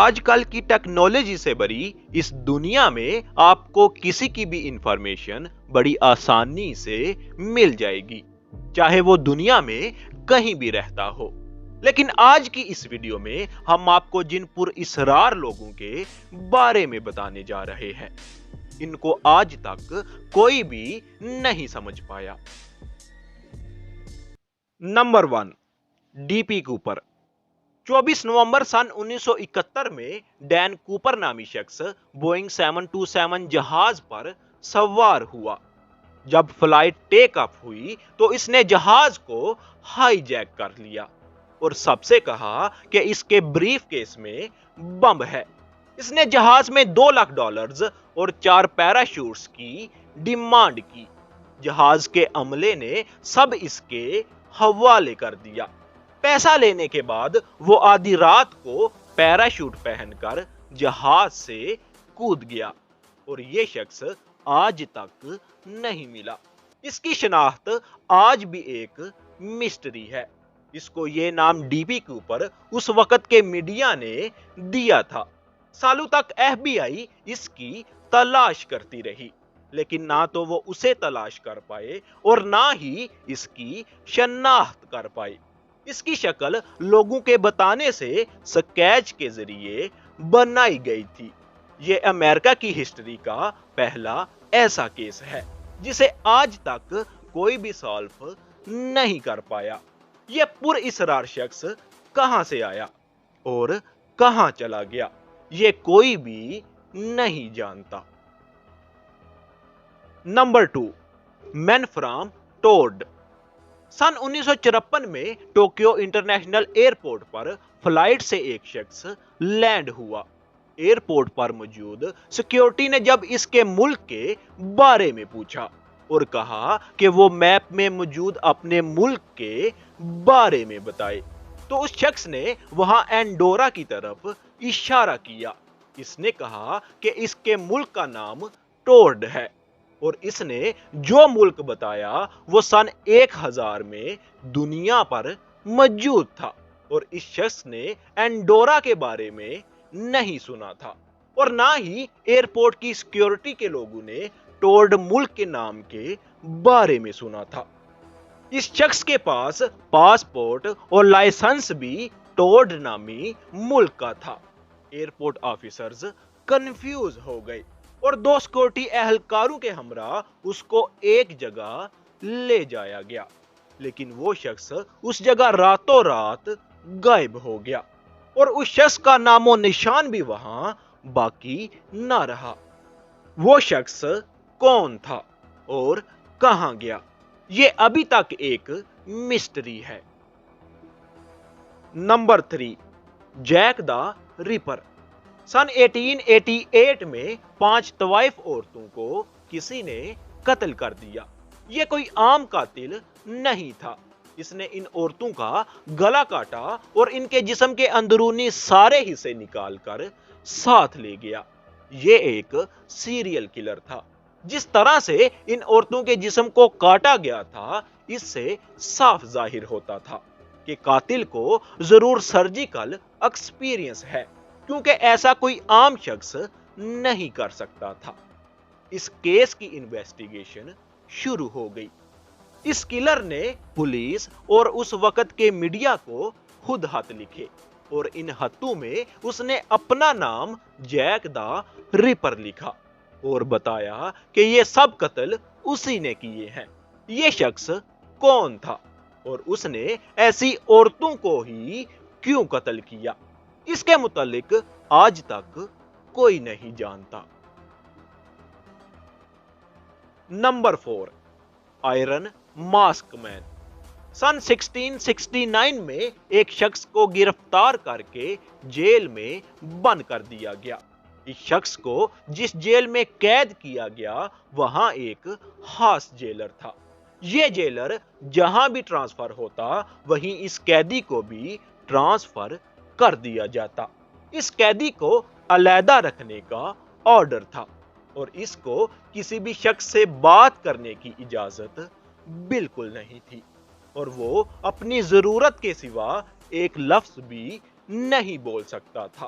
آج کل کی ٹیکنالوجی سے بری اس دنیا میں آپ کو کسی کی بھی انفارمیشن بڑی آسانی سے مل جائے گی، چاہے وہ دنیا میں کہیں بھی رہتا ہو۔ لیکن آج کی اس ویڈیو میں ہم آپ کو جن پر اسرار لوگوں کے بارے میں بتانے جا رہے ہیں، ان کو آج تک کوئی بھی نہیں سمجھ پایا۔ Number 1، D P Cooper. 24 نومبر سن 1971 میں ڈین کوپر نامی شخص بوئنگ 727 جہاز پر سوار ہوا۔ جب فلائٹ ٹیک آف ہوئی تو اس نے جہاز کو ہائی جیک کر لیا اور سب سے کہا کہ اس کے بریف کیس میں بم ہے۔ اس نے جہاز میں $2 لاکھ اور 4 پیراشوٹس کی ڈیمانڈ کی۔ جہاز کے عملے نے سب اس کے حوالے کر دیا۔ پیسہ لینے کے بعد وہ آدھی رات کو پیراشوٹ پہن کر جہاز سے کود گیا اور یہ شخص آج تک نہیں ملا۔ اس کی شناخت آج بھی ایک مسٹری ہے۔ اس کو یہ نام ڈی پی کوپر اس وقت کے میڈیا نے دیا تھا۔ سالوں تک FBI اس کی تلاش کرتی رہی، لیکن نہ تو وہ اسے تلاش کر پائے اور نہ ہی اس کی شناخت کر پائے۔ اس کی شکل لوگوں کے بتانے سے سکیچ کے ذریعے بنائی گئی تھی۔ یہ امریکہ کی ہسٹری کا پہلا ایسا کیس ہے جسے آج تک کوئی بھی سالو نہیں کر پایا۔ یہ پر اسرار شخص کہاں سے آیا اور کہاں چلا گیا، یہ کوئی بھی نہیں جانتا۔ Number 2، man from Taured. سن 1954 میں ٹوکیو انٹرنیشنل ایئرپورٹ پر فلائٹ سے ایک شخص لینڈ ہوا۔ ایئرپورٹ پر موجود سیکیورٹی نے جب اس کے ملک کے بارے میں پوچھا اور کہا کہ وہ میپ میں موجود اپنے ملک کے بارے میں بتائے، تو اس شخص نے وہاں اینڈورا کی طرف اشارہ کیا۔ اس نے کہا کہ اس کے ملک کا نام ٹورڈ ہے اور اس نے جو ملک بتایا وہ سن 1000 میں دنیا پر موجود تھا اور اس شخص نے اینڈورا کے بارے میں نہیں سنا تھا اور نہ ہی ایئرپورٹ کی سیکیورٹی کے لوگوں نے ٹورڈ ملک کے نام کے بارے میں سنا تھا۔ اس شخص کے پاس پاسپورٹ اور لائسنس بھی ٹورڈ نامی ملک کا تھا۔ ایئرپورٹ آفیسرز کنفیوز ہو گئے اور 2 سیکورٹی اہلکاروں کے ہمراہ اس کو ایک جگہ لے جایا گیا، لیکن وہ شخص اس جگہ راتوں رات غائب ہو گیا اور اس شخص کا نام و نشان بھی وہاں باقی نہ رہا۔ وہ شخص کون تھا اور کہاں گیا، یہ ابھی تک ایک مسٹری ہے۔ نمبر 3، جیک دا ریپر۔ سن 1888 میں 5 طوائف عورتوں کو کسی نے قتل کر دیا۔ یہ کوئی عام قاتل نہیں تھا۔ اس نے ان عورتوں کا گلا کاٹا اور ان کے جسم کے اندرونی سارے حصے نکال کر ساتھ لے گیا۔ یہ ایک سیریل کلر تھا۔ جس طرح سے ان عورتوں کے جسم کو کاٹا گیا تھا، اس سے صاف ظاہر ہوتا تھا کہ قاتل کو ضرور سرجیکل ایکسپیرینس ہے، کیونکہ ایسا کوئی عام شخص نہیں کر سکتا تھا۔ اس کیس کی انویسٹیگیشن شروع ہو گئی۔ اس کلر نے پولیس اور اس وقت کے میڈیا کو خود خط لکھے اور ان خطوں میں اس نے اپنا نام جیک دا ریپر لکھا اور بتایا کہ یہ سب قتل اسی نے کیے ہیں۔ یہ شخص کون تھا اور اس نے ایسی عورتوں کو ہی کیوں قتل کیا، اس کے متعلق آج تک کوئی نہیں جانتا۔ نمبر 4، آئرن ماسک مین۔ سن 1669 میں ایک شخص کو گرفتار کر کے جیل میں بند کر دیا گیا۔ اس شخص کو جس جیل میں قید کیا گیا وہاں ایک خاص جیلر تھا۔ یہ جیلر جہاں بھی ٹرانسفر ہوتا وہیں اس قیدی کو بھی ٹرانسفر کر دیا جاتا۔ اس قیدی کو علیحدہ رکھنے کا آرڈر تھا اور اس کو کسی بھی شخص سے بات کرنے کی اجازت بالکل نہیں تھی اور وہ اپنی ضرورت کے سوا ایک لفظ بھی نہیں بول سکتا تھا۔